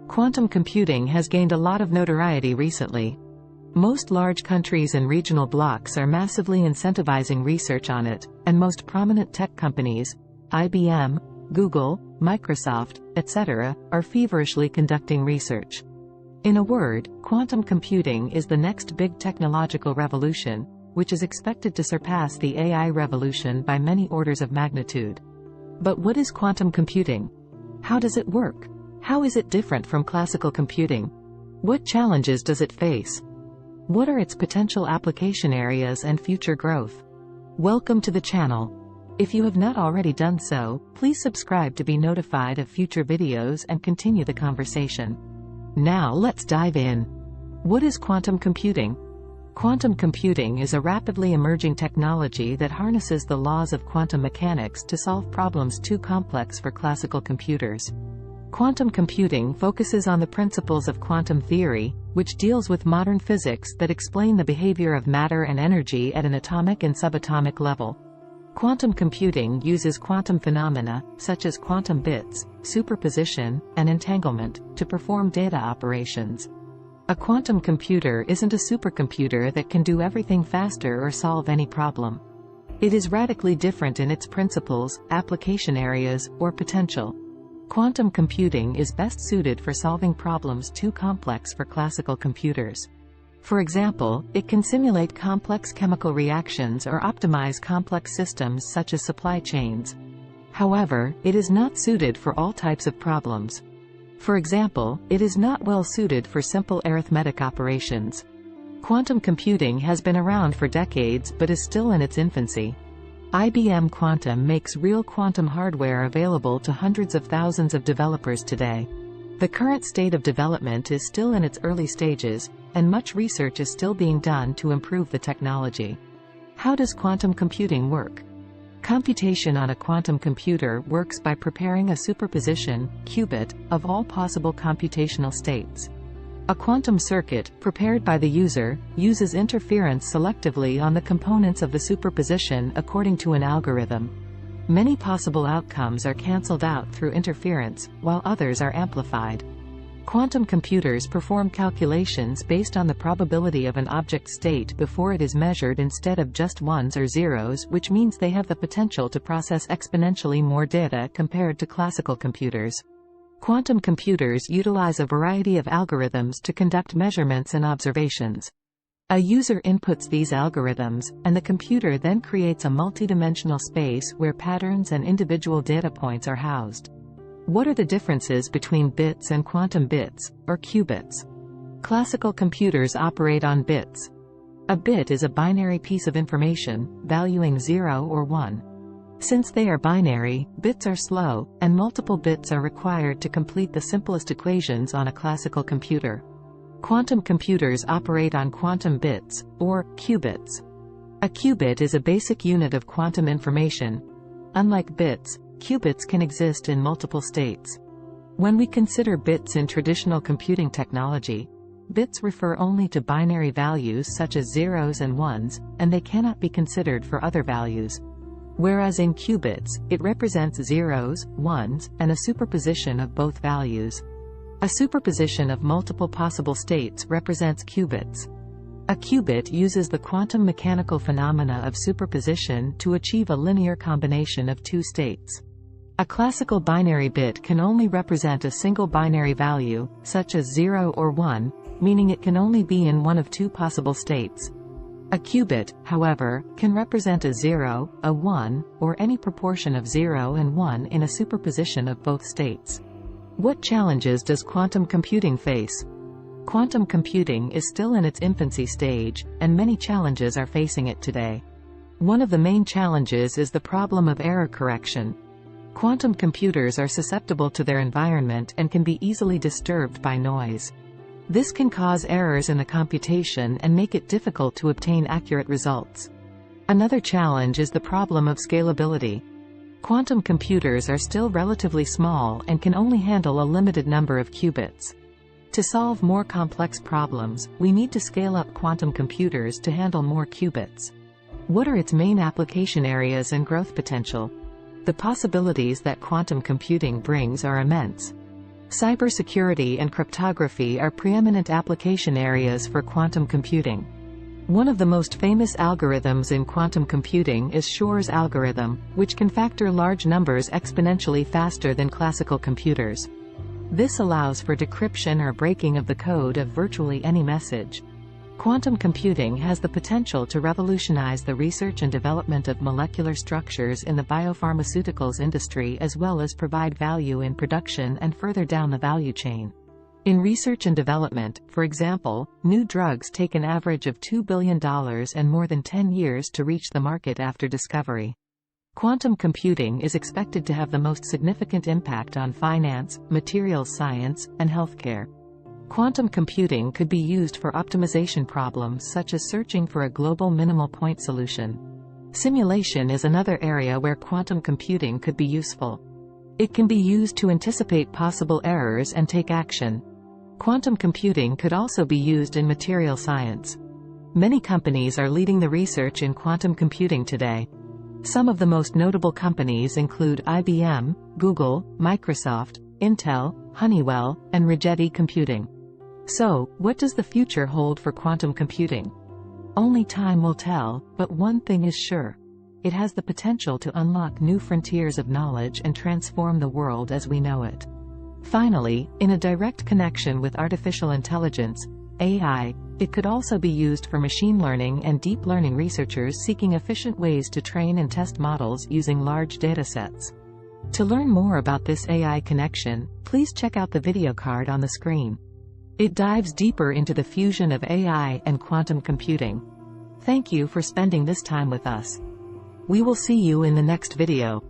Quantum computing has gained a lot of notoriety recently. Most large countries and regional blocs are massively incentivizing research on it, and most prominent tech companies, IBM, Google, Microsoft, etc., are feverishly conducting research. In a word, quantum computing is the next big technological revolution, which is expected to surpass the AI revolution by many orders of magnitude. But what is quantum computing? How does it work? How is it different from classical computing? What challenges does it face? What are its potential application areas and future growth? Welcome to the channel. If you have not already done so, please subscribe to be notified of future videos and continue the conversation. Now let's dive in. What is quantum computing? Quantum computing is a rapidly emerging technology that harnesses the laws of quantum mechanics to solve problems too complex for classical computers. Quantum computing focuses on the principles of quantum theory, which deals with modern physics that explain the behavior of matter and energy at an atomic and subatomic level. Quantum computing uses quantum phenomena, such as quantum bits, superposition, and entanglement, to perform data operations. A quantum computer isn't a supercomputer that can do everything faster or solve any problem. It is radically different in its principles, application areas, or potential. Quantum computing is best suited for solving problems too complex for classical computers. For example, it can simulate complex chemical reactions or optimize complex systems such as supply chains. However, it is not suited for all types of problems. For example, it is not well suited for simple arithmetic operations. Quantum computing has been around for decades but is still in its infancy. IBM Quantum makes real quantum hardware available to hundreds of thousands of developers today. The current state of development is still in its early stages, and much research is still being done to improve the technology. How does quantum computing work? Computation on a quantum computer works by preparing a superposition, qubit, of all possible computational states. A quantum circuit, prepared by the user, uses interference selectively on the components of the superposition according to an algorithm. Many possible outcomes are cancelled out through interference, while others are amplified. Quantum computers perform calculations based on the probability of an object state before it is measured instead of just ones or zeros, which means they have the potential to process exponentially more data compared to classical computers. Quantum computers utilize a variety of algorithms to conduct measurements and observations. A user inputs these algorithms, and the computer then creates a multidimensional space where patterns and individual data points are housed. What are the differences between bits and quantum bits, or qubits? Classical computers operate on bits. A bit is a binary piece of information, valuing 0 or 1. Since they are binary, bits are slow, and multiple bits are required to complete the simplest equations on a classical computer. Quantum computers operate on quantum bits, or qubits. A qubit is a basic unit of quantum information. Unlike bits, qubits can exist in multiple states. When we consider bits in traditional computing technology, bits refer only to binary values such as zeros and ones, and they cannot be considered for other values. Whereas in qubits, it represents zeros, ones, and a superposition of both values. A superposition of multiple possible states represents qubits. A qubit uses the quantum mechanical phenomena of superposition to achieve a linear combination of two states. A classical binary bit can only represent a single binary value, such as 0 or 1, meaning it can only be in one of two possible states. A qubit, however, can represent a 0, a 1, or any proportion of 0 and 1 in a superposition of both states. What challenges does quantum computing face? Quantum computing is still in its infancy stage, and many challenges are facing it today. One of the main challenges is the problem of error correction. Quantum computers are susceptible to their environment and can be easily disturbed by noise. This can cause errors in the computation and make it difficult to obtain accurate results. Another challenge is the problem of scalability. Quantum computers are still relatively small and can only handle a limited number of qubits. To solve more complex problems, we need to scale up quantum computers to handle more qubits. What are its main application areas and growth potential? The possibilities that quantum computing brings are immense. Cybersecurity and cryptography are preeminent application areas for quantum computing. One of the most famous algorithms in quantum computing is Shor's algorithm, which can factor large numbers exponentially faster than classical computers. This allows for decryption or breaking of the code of virtually any message. Quantum computing has the potential to revolutionize the research and development of molecular structures in the biopharmaceuticals industry, as well as provide value in production and further down the value chain. In research and development, for example, new drugs take an average of $2 billion and more than 10 years to reach the market after discovery. Quantum computing is expected to have the most significant impact on finance, materials science, and healthcare. Quantum computing could be used for optimization problems such as searching for a global minimal point solution. Simulation is another area where quantum computing could be useful. It can be used to anticipate possible errors and take action. Quantum computing could also be used in material science. Many companies are leading the research in quantum computing today. Some of the most notable companies include IBM, Google, Microsoft, Intel, Honeywell, and Rigetti Computing. So, what does the future hold for quantum computing? Only time will tell, but one thing is sure. It has the potential to unlock new frontiers of knowledge and transform the world as we know it. Finally, in a direct connection with artificial intelligence, AI, it could also be used for machine learning and deep learning researchers seeking efficient ways to train and test models using large datasets. To learn more about this AI connection, please check out the video card on the screen. It dives deeper into the fusion of AI and quantum computing. Thank you for spending this time with us. We will see you in the next video.